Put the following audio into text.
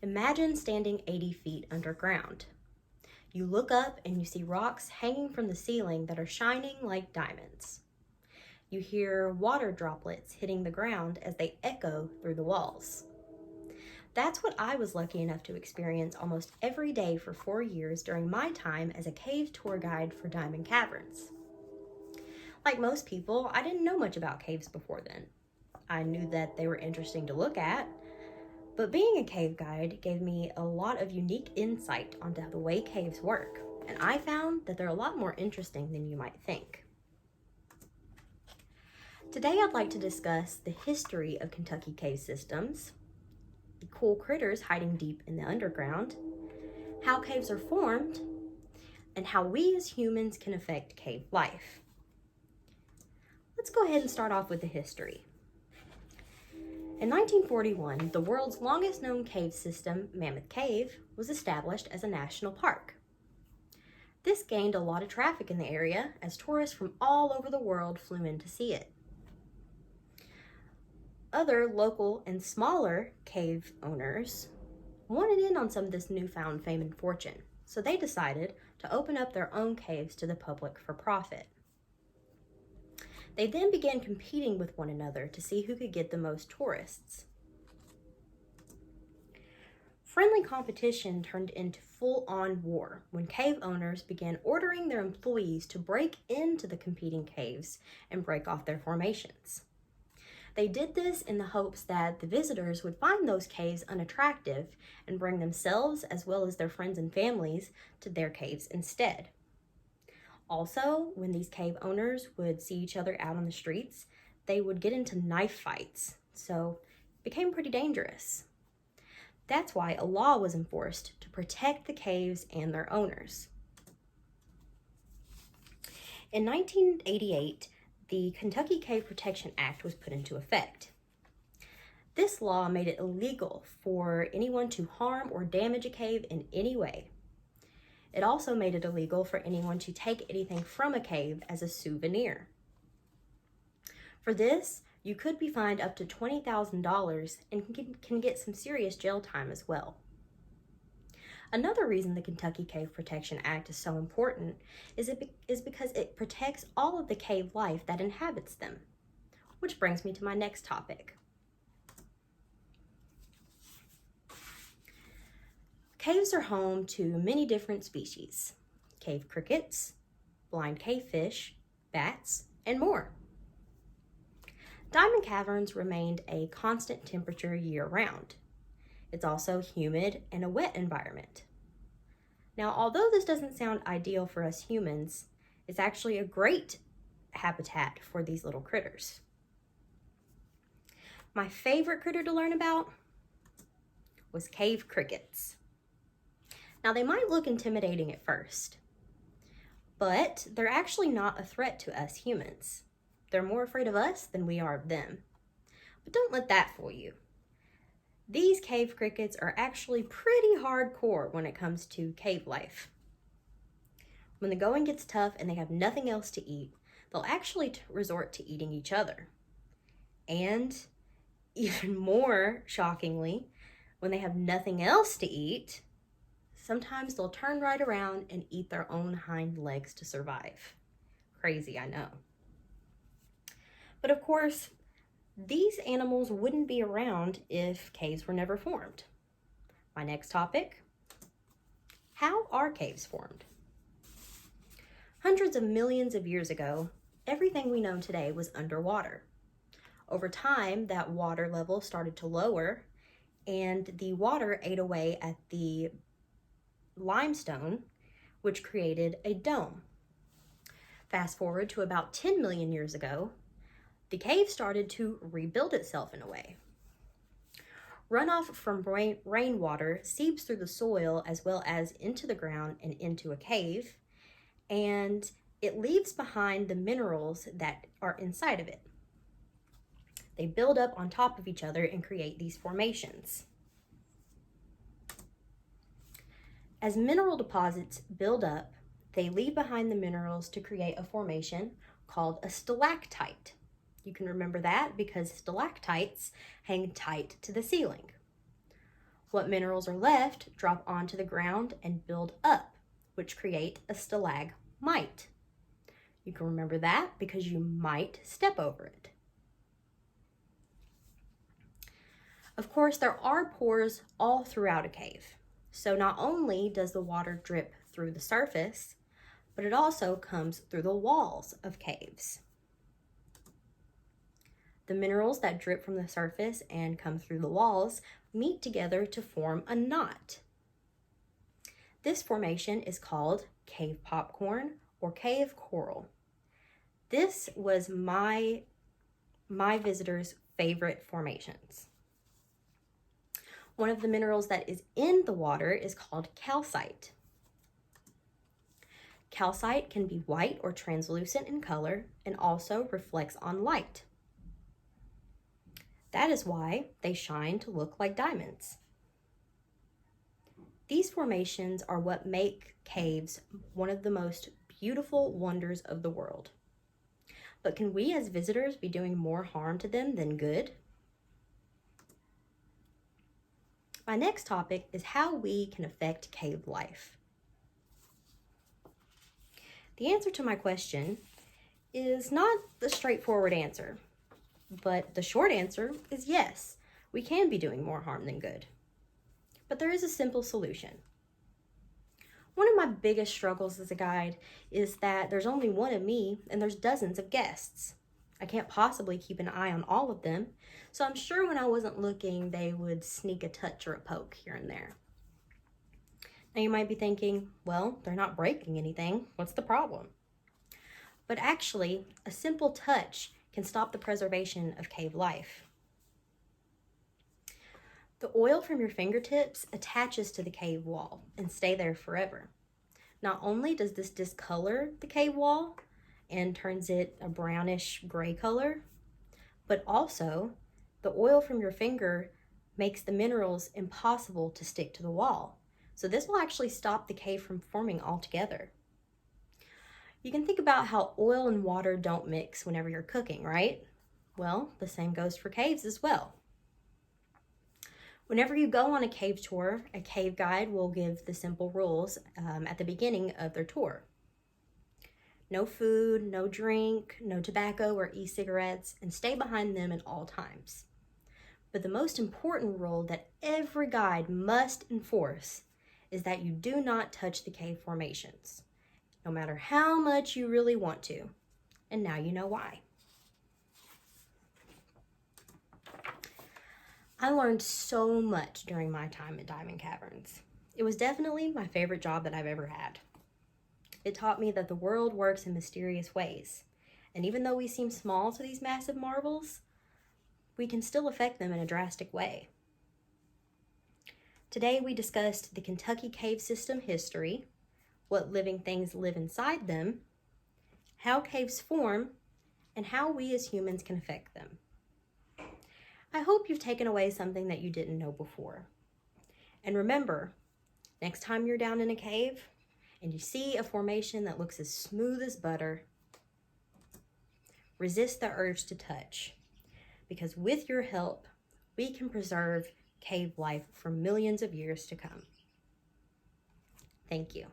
Imagine standing 80 feet underground. You look up and you see rocks hanging from the ceiling that are shining like diamonds. You hear water droplets hitting the ground as they echo through the walls. That's what I was lucky enough to experience almost every day for 4 years during my time as a cave tour guide for Diamond Caverns. Like most people, I didn't know much about caves before then. I knew that they were interesting to look at, but being a cave guide gave me a lot of unique insight onto the way caves work, and I found that they're a lot more interesting than you might think. Today I'd like to discuss the history of Kentucky cave systems, the cool critters hiding deep in the underground, how caves are formed, and how we as humans can affect cave life. Let's go ahead and start off with the history. In 1941, the world's longest known cave system, Mammoth Cave, was established as a national park. This gained a lot of traffic in the area as tourists from all over the world flew in to see it. Other local and smaller cave owners wanted in on some of this newfound fame and fortune, so they decided to open up their own caves to the public for profit. They then began competing with one another to see who could get the most tourists. Friendly competition turned into full-on war when cave owners began ordering their employees to break into the competing caves and break off their formations. They did this in the hopes that the visitors would find those caves unattractive and bring themselves as well as their friends and families to their caves instead. Also, when these cave owners would see each other out on the streets, they would get into knife fights, so it became pretty dangerous. That's why a law was enforced to protect the caves and their owners. In 1988, the Kentucky Cave Protection Act was put into effect. This law made it illegal for anyone to harm or damage a cave in any way. It also made it illegal for anyone to take anything from a cave as a souvenir. For this, you could be fined up to $20,000 and can get some serious jail time as well. Another reason the Kentucky Cave Protection Act is so important is because it protects all of the cave life that inhabits them. Which brings me to my next topic. Caves are home to many different species: cave crickets, blind cavefish, bats, and more. Diamond Caverns remained a constant temperature year-round. It's also humid and a wet environment. Now, although this doesn't sound ideal for us humans, it's actually a great habitat for these little critters. My favorite critter to learn about was cave crickets. Now, they might look intimidating at first, but they're actually not a threat to us humans. They're more afraid of us than we are of them. But don't let that fool you. These cave crickets are actually pretty hardcore when it comes to cave life. When the going gets tough and they have nothing else to eat, they'll actually resort to eating each other. And even more shockingly, when they have nothing else to eat, sometimes they'll turn right around and eat their own hind legs to survive. Crazy, I know. But of course, these animals wouldn't be around if caves were never formed. My next topic: how are caves formed? Hundreds of millions of years ago, everything we know today was underwater. Over time, that water level started to lower, and the water ate away at the limestone, which created a dome. Fast forward to about 10 million years ago, the cave started to rebuild itself in a way. Runoff from rainwater seeps through the soil as well as into the ground and into a cave, and it leaves behind the minerals that are inside of it. They build up on top of each other and create these formations. As mineral deposits build up, they leave behind the minerals to create a formation called a stalactite. You can remember that because stalactites hang tight to the ceiling. What minerals are left drop onto the ground and build up, which create a stalagmite. You can remember that because you might step over it. Of course, there are pores all throughout a cave. So not only does the water drip through the surface, but it also comes through the walls of caves. The minerals that drip from the surface and come through the walls meet together to form a knot. This formation is called cave popcorn or cave coral. This was my visitors' favorite formations. One of the minerals that is in the water is called calcite. Calcite can be white or translucent in color and also reflects on light. That is why they shine to look like diamonds. These formations are what make caves one of the most beautiful wonders of the world. But can we as visitors be doing more harm to them than good? My next topic is how we can affect cave life. The answer to my question is not the straightforward answer, but the short answer is yes, we can be doing more harm than good. But there is a simple solution. One of my biggest struggles as a guide is that there's only one of me and there's dozens of guests. I can't possibly keep an eye on all of them, so I'm sure when I wasn't looking, they would sneak a touch or a poke here and there. Now you might be thinking, well, they're not breaking anything. What's the problem? But actually, a simple touch can stop the preservation of cave life. The oil from your fingertips attaches to the cave wall and stay there forever. Not only does this discolor the cave wall and turns it a brownish gray color, but also the oil from your finger makes the minerals impossible to stick to the wall. So this will actually stop the cave from forming altogether. You can think about how oil and water don't mix whenever you're cooking, right? Well, the same goes for caves as well. Whenever you go on a cave tour, a cave guide will give the simple rules at the beginning of their tour. No food, no drink, no tobacco or e-cigarettes, and stay behind them at all times. But the most important rule that every guide must enforce is that you do not touch the cave formations, no matter how much you really want to. And now you know why. I learned so much during my time at Diamond Caverns. It was definitely my favorite job that I've ever had. It taught me that the world works in mysterious ways, and even though we seem small to these massive marvels, we can still affect them in a drastic way. Today we discussed the Kentucky cave system history, what living things live inside them, how caves form, and how we as humans can affect them. I hope you've taken away something that you didn't know before. And remember, next time you're down in a cave and you see a formation that looks as smooth as butter, resist the urge to touch, because with your help, we can preserve cave life for millions of years to come. Thank you.